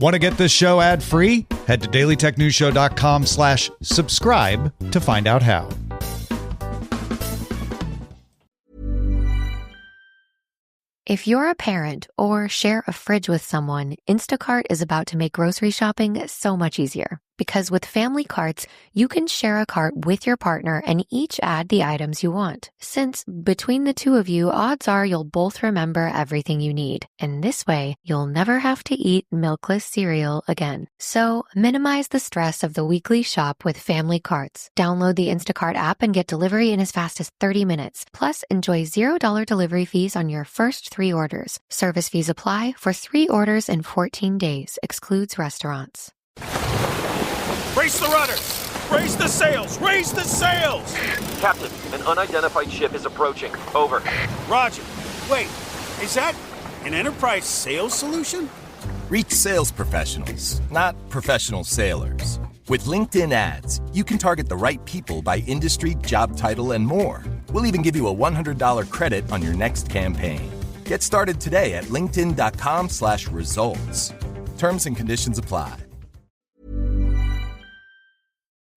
Want to get this show ad-free? Head to dailytechnewsshow.com/subscribe to find out how. If you're a parent or share a fridge with someone, Instacart is about to make grocery shopping so much easier. Because with family carts, you can share a cart with your partner and each add the items you want. Since between the two of you, odds are you'll both remember everything you need. And this way, you'll never have to eat milkless cereal again. So minimize the stress of the weekly shop with family carts. Download the Instacart app and get delivery in as fast as 30 minutes. Plus, enjoy $0 delivery fees on your first 3 orders. Service fees apply for 3 orders in 14 days. Excludes restaurants. Brace the rudders! Raise the sails! Raise the sails! Captain, an unidentified ship is approaching. Over. Roger. Wait, is that an enterprise sales solution? Reach sales professionals, not professional sailors. With LinkedIn ads, you can target the right people by industry, job title, and more. We'll even give you a $100 credit on your next campaign. Get started today at linkedin.com/results. Terms and conditions apply.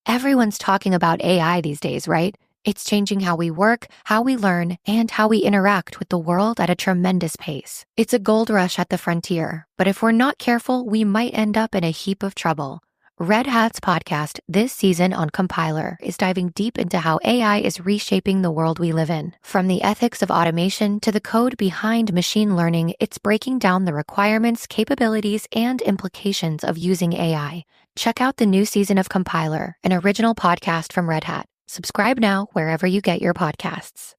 Everyone's talking about AI these days, right? It's changing how we work, how we learn, and how we interact with the world at a tremendous pace. It's a gold rush at the frontier, but if we're not careful, we might end up in a heap of trouble. Red Hat's podcast this season on Compiler is diving deep into how AI is reshaping the world we live in. From the ethics of automation to the code behind machine learning, it's breaking down the requirements, capabilities, and implications of using AI. Check out the new season of Compiler, an original podcast from Red Hat. Subscribe now wherever you get your podcasts.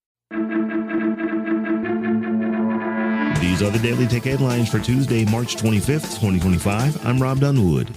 These are the Daily Tech headlines for Tuesday, March 25th, 2025. I'm Rob Dunwood.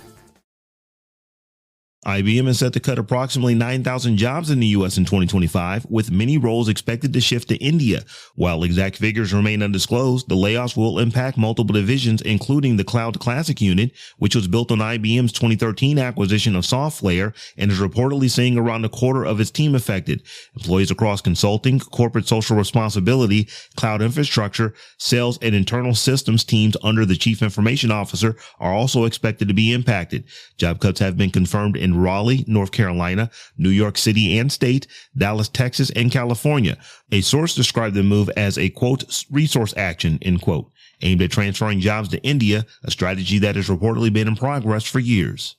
IBM is set to cut approximately 9,000 jobs in the U.S. in 2025, with many roles expected to shift to India. While exact figures remain undisclosed, the layoffs will impact multiple divisions, including the Cloud Classic unit, which was built on IBM's 2013 acquisition of SoftLayer and is reportedly seeing around a quarter of its team affected. Employees across consulting, corporate social responsibility, cloud infrastructure, sales, and internal systems teams under the Chief Information Officer are also expected to be impacted. Job cuts have been confirmed in Raleigh, North Carolina, New York City and State, Dallas, Texas, and California. A source described the move as a, quote, resource action, end quote, aimed at transferring jobs to India, a strategy that has reportedly been in progress for years.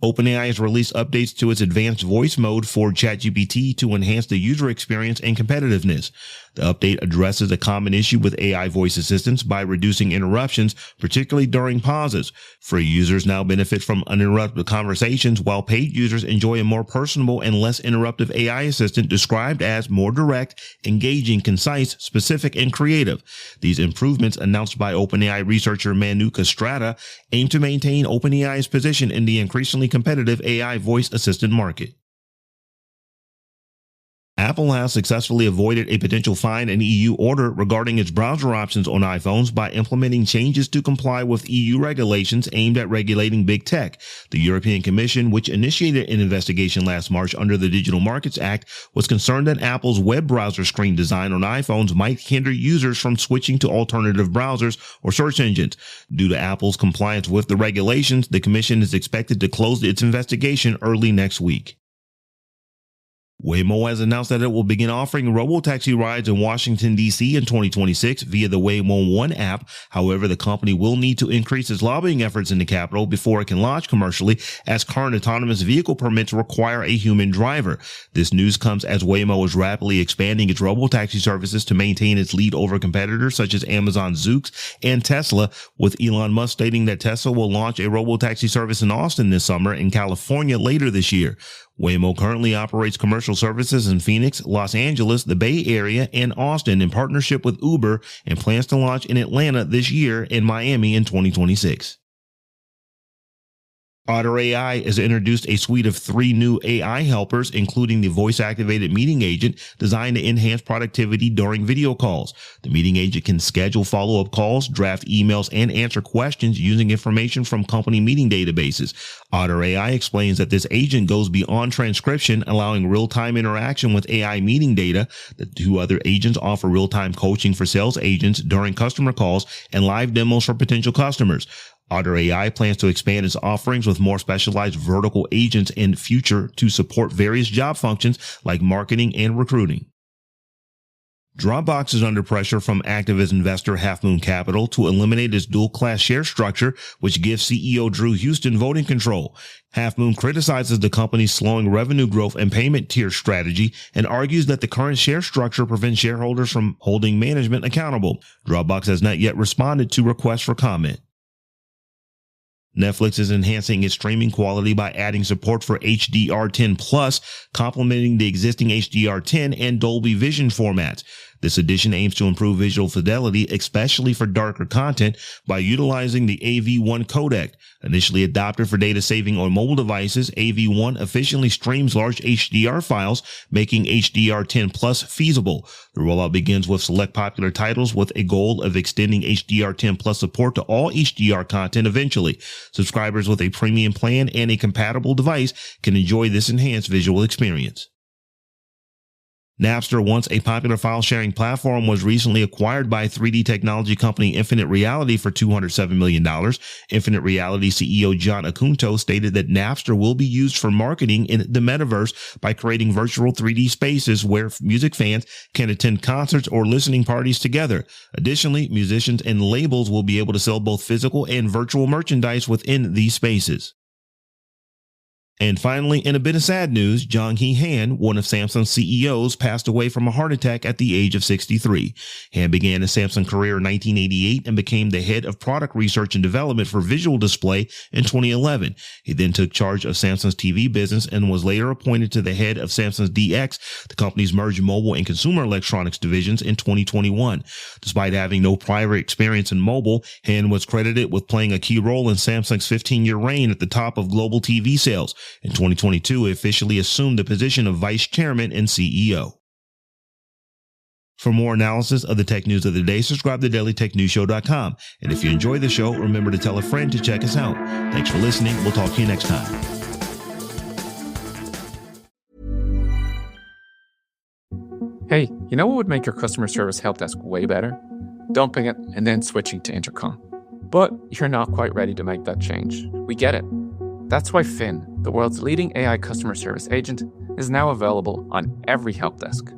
OpenAI has released updates to its advanced voice mode for ChatGPT to enhance the user experience and competitiveness. The update addresses a common issue with AI voice assistants by reducing interruptions, particularly during pauses. Free users now benefit from uninterrupted conversations, while paid users enjoy a more personable and less interruptive AI assistant described as more direct, engaging, concise, specific, and creative. These improvements, announced by OpenAI researcher Manu Castrata, aim to maintain OpenAI's position in the increasingly competitive AI voice assistant market. Apple has successfully avoided a potential fine and EU order regarding its browser options on iPhones by implementing changes to comply with EU regulations aimed at regulating big tech. The European Commission, which initiated an investigation last March under the Digital Markets Act, was concerned that Apple's web browser screen design on iPhones might hinder users from switching to alternative browsers or search engines. Due to Apple's compliance with the regulations, the Commission is expected to close its investigation early next week. Waymo has announced that it will begin offering robotaxi rides in Washington, D.C. in 2026 via the Waymo One app. However, the company will need to increase its lobbying efforts in the capital before it can launch commercially, as current autonomous vehicle permits require a human driver. This news comes as Waymo is rapidly expanding its robotaxi services to maintain its lead over competitors such as Amazon Zoox and Tesla, with Elon Musk stating that Tesla will launch a robotaxi service in Austin this summer and California later this year. Waymo currently operates commercial services in Phoenix, Los Angeles, the Bay Area, and Austin in partnership with Uber, and plans to launch in Atlanta this year and Miami in 2026. Otter AI has introduced a suite of 3 new AI helpers, including the voice-activated meeting agent designed to enhance productivity during video calls. The meeting agent can schedule follow-up calls, draft emails, and answer questions using information from company meeting databases. Otter AI explains that this agent goes beyond transcription, allowing real-time interaction with AI meeting data. The 2 other agents offer real-time coaching for sales agents during customer calls and live demos for potential customers. Otter AI plans to expand its offerings with more specialized vertical agents in future to support various job functions like marketing and recruiting. Dropbox is under pressure from activist investor Half Moon Capital to eliminate its dual-class share structure, which gives CEO Drew Houston voting control. Half Moon criticizes the company's slowing revenue growth and payment tier strategy and argues that the current share structure prevents shareholders from holding management accountable. Dropbox has not yet responded to requests for comment. Netflix is enhancing its streaming quality by adding support for HDR10+, complementing the existing HDR10 and Dolby Vision formats. This addition aims to improve visual fidelity, especially for darker content, by utilizing the AV1 codec. Initially adopted for data saving on mobile devices, AV1 efficiently streams large HDR files, making HDR10 Plus feasible. The rollout begins with select popular titles with a goal of extending HDR10 Plus support to all HDR content eventually. Subscribers with a premium plan and a compatible device can enjoy this enhanced visual experience. Napster, once a popular file-sharing platform, was recently acquired by 3D technology company Infinite Reality for $207 million. Infinite Reality CEO John Acunto stated that Napster will be used for marketing in the metaverse by creating virtual 3D spaces where music fans can attend concerts or listening parties together. Additionally, musicians and labels will be able to sell both physical and virtual merchandise within these spaces. And finally, in a bit of sad news, Jong-hee Han, one of Samsung's CEOs, passed away from a heart attack at the age of 63. Han began his Samsung career in 1988 and became the head of product research and development for visual display in 2011. He then took charge of Samsung's TV business and was later appointed to the head of Samsung's DX, the company's merged mobile and consumer electronics divisions, in 2021. Despite having no prior experience in mobile, Han was credited with playing a key role in Samsung's 15-year reign at the top of global TV sales. In 2022, he officially assumed the position of vice chairman and CEO. For more analysis of the tech news of the day, subscribe to dailytechnewsshow.com. And if you enjoy the show, remember to tell a friend to check us out. Thanks for listening. We'll talk to you next time. Hey, you know what would make your customer service help desk way better? Dumping it and then switching to Intercom. But you're not quite ready to make that change. We get it. That's why Finn, the world's leading AI customer service agent, is now available on every help desk.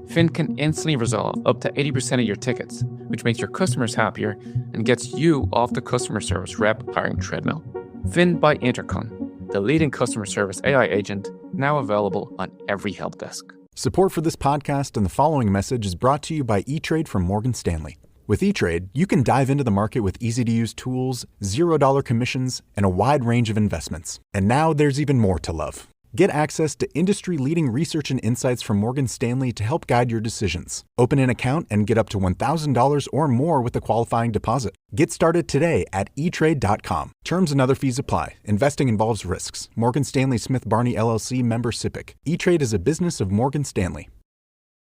Finn can instantly resolve up to 80% of your tickets, which makes your customers happier and gets you off the customer service rep hiring treadmill. Finn by Intercom, the leading customer service AI agent, now available on every help desk. Support for this podcast and the following message is brought to you by E-Trade from Morgan Stanley. With E-Trade, you can dive into the market with easy-to-use tools, $0 commissions, and a wide range of investments. And now there's even more to love. Get access to industry-leading research and insights from Morgan Stanley to help guide your decisions. Open an account and get up to $1,000 or more with a qualifying deposit. Get started today at etrade.com. Terms and other fees apply. Investing involves risks. Morgan Stanley Smith Barney LLC member SIPC. E-Trade is a business of Morgan Stanley.